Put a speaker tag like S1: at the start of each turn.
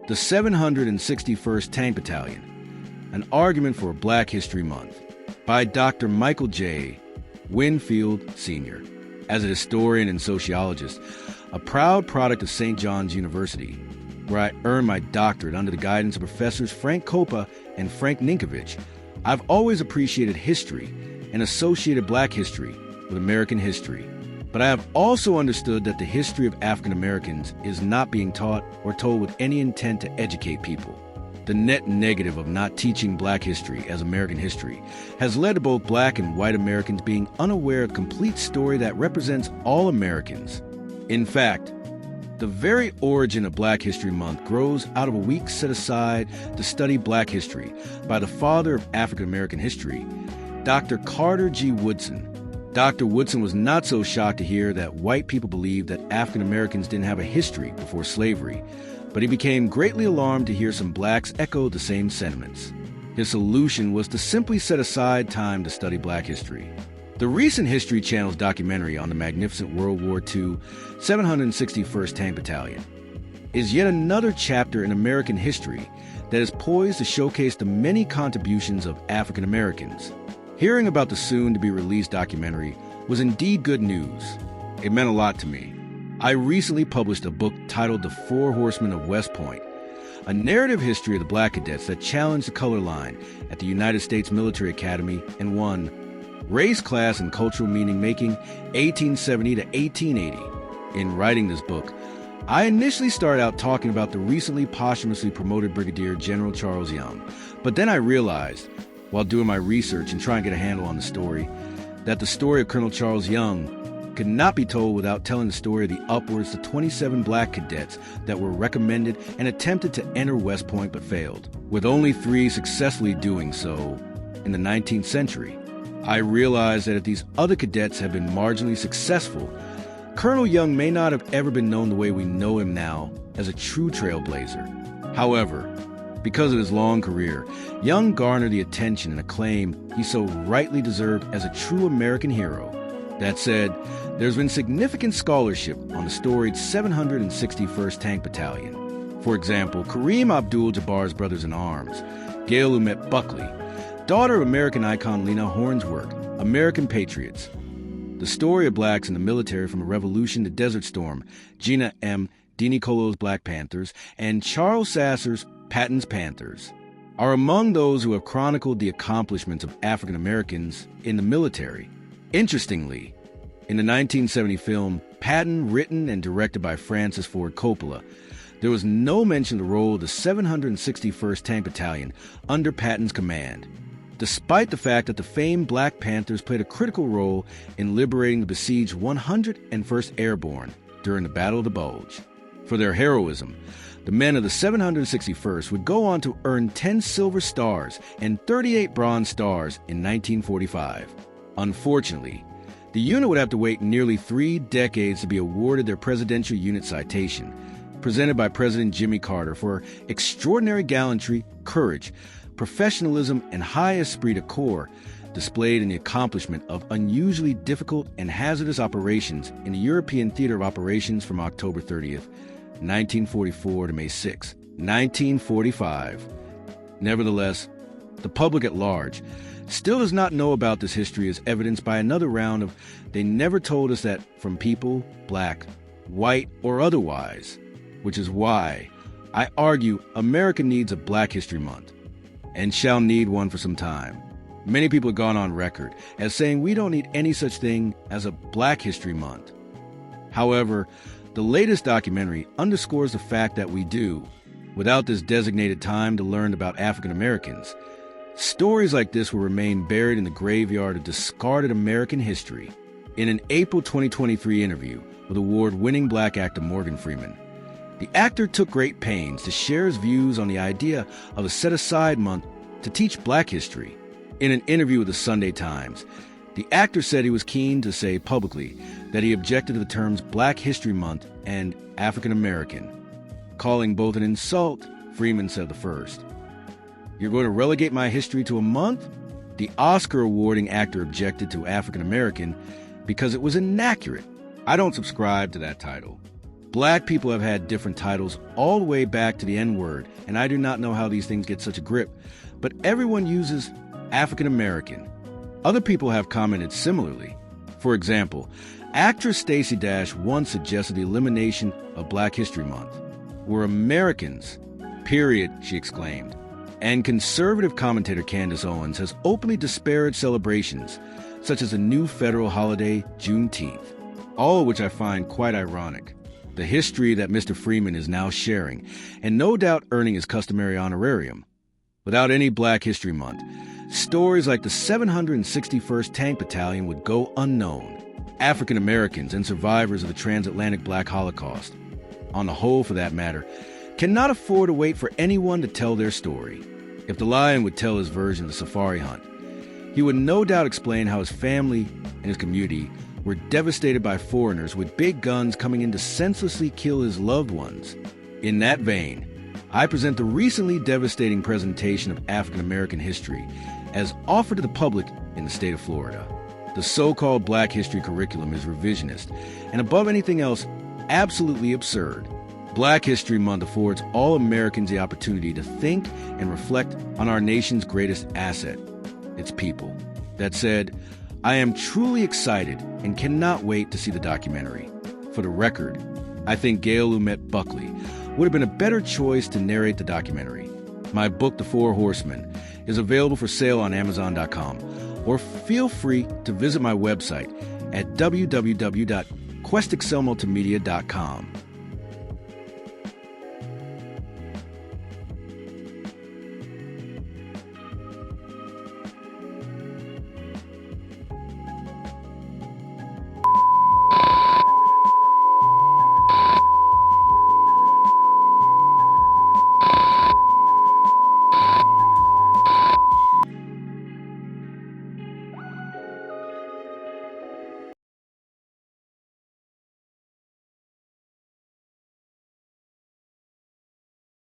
S1: The 761st Tank Battalion, An Argument for Black History Month, by Dr. Michael J. Winfield, Sr. As a historian and sociologist, a proud product of St. John's University, where I earned my doctorate under the guidance of Professors Frank Copa and Frank Ninkovich, I've always appreciated history and associated Black history with American history. But I have also understood that the history of African Americans is not being taught or told with any intent to educate people. The net negative of not teaching Black history as American history has led to both Black and white Americans being unaware of the complete story that represents all Americans. In fact, the very origin of Black History Month grows out of a week set aside to study Black history by the father of African American history, Dr. Carter G. Woodson. Dr. Woodson was not so shocked to hear that white people believed that African Americans didn't have a history before slavery, but he became greatly alarmed to hear some Blacks echo the same sentiments. His solution was to simply set aside time to study Black history. The recent History Channel's documentary on the magnificent World War II 761st Tank Battalion is yet another chapter in American history that is poised to showcase the many contributions of African Americans. Hearing about the soon-to-be-released documentary was indeed good news. It meant a lot to me. I recently published a book titled The Four Horsemen of West Point, a narrative history of the Black cadets that challenged the color line at the United States Military Academy and won Race, Class, and Cultural Meaning Making 1870 to 1880. In writing this book, I initially started out talking about the recently posthumously promoted Brigadier General Charles Young, but then I realized, while doing my research and trying to get a handle on the story, that the story of Colonel Charles Young could not be told without telling the story of the upwards to 27 Black cadets that were recommended and attempted to enter West Point but failed, with only 3 successfully doing so in the 19th century. I realized that if these other cadets had been marginally successful, Colonel Young may not have ever been known the way we know him now as a true trailblazer. However, because of his long career, Young garnered the attention and acclaim he so rightly deserved as a true American hero. That said, there's been significant scholarship on the storied 761st Tank Battalion. For example, Kareem Abdul-Jabbar's brothers-in-arms, Gail Lumet Buckley, daughter of American icon Lena Hornsworth, American Patriots. The story of Blacks in the military from a revolution to Desert Storm, Gina M. DiNicolo's Black Panthers, and Charles Sasser's Patton's Panthers, are among those who have chronicled the accomplishments of African Americans in the military. Interestingly, in the 1970 film Patton, written and directed by Francis Ford Coppola, there was no mention of the role of the 761st Tank Battalion under Patton's command, despite the fact that the famed Black Panthers played a critical role in liberating the besieged 101st Airborne during the Battle of the Bulge. For their heroism, the men of the 761st would go on to earn 10 Silver Stars and 38 Bronze Stars in 1945. Unfortunately, the unit would have to wait nearly 3 decades to be awarded their Presidential Unit Citation, presented by President Jimmy Carter for extraordinary gallantry, courage, professionalism, and high esprit de corps displayed in the accomplishment of unusually difficult and hazardous operations in the European Theater of Operations from October 30th, 1944 to May 6, 1945. Nevertheless, the public at large still does not know about this history as evidenced by another round of "they never told us that" from people, Black, white, or otherwise, which is why I argue America needs a Black History Month, and shall need one for some time. Many people have gone on record as saying we don't need any such thing as a Black History Month. However, the latest documentary underscores the fact that we do. Without this designated time to learn about African Americans, stories like this will remain buried in the graveyard of discarded American history. In an April 2023 interview with award-winning Black actor Morgan Freeman, the actor took great pains to share his views on the idea of a set-aside month to teach Black history. In an interview with the Sunday Times, the actor said he was keen to say publicly that he objected to the terms Black History Month and African American, calling both an insult. Freeman said the first. "You're going to relegate my history to a month?" The Oscar-awarding actor objected to African American because it was inaccurate. I don't subscribe to that title. Black people have had different titles all the way back to the N-word, and I do not know how these things get such a grip, but everyone uses African American. Other people have commented similarly. For example, actress Stacey Dash once suggested the elimination of Black History Month. "We're Americans, period," she exclaimed. And conservative commentator Candace Owens has openly disparaged celebrations, such as the new federal holiday, Juneteenth, all of which I find quite ironic. The history that Mr. Freeman is now sharing, and no doubt earning his customary honorarium. Without any Black History Month, stories like the 761st Tank Battalion would go unknown. African Americans and survivors of the transatlantic Black Holocaust, on the whole for that matter, cannot afford to wait for anyone to tell their story. If the lion would tell his version of the safari hunt, he would no doubt explain how his family and his community were devastated by foreigners with big guns coming in to senselessly kill his loved ones. In that vein, I present the recently devastating presentation of African American history as offered to the public in the state of Florida. The so-called Black History curriculum is revisionist and, above anything else, absolutely absurd. Black History Month affords all Americans the opportunity to think and reflect on our nation's greatest asset, its people. That said, I am truly excited and cannot wait to see the documentary. For the record, I think Gail Lumet Buckley would have been a better choice to narrate the documentary. My book, The Four Horsemen, is available for sale on Amazon.com, or feel free to visit my website at www.questexcelmultimedia.com.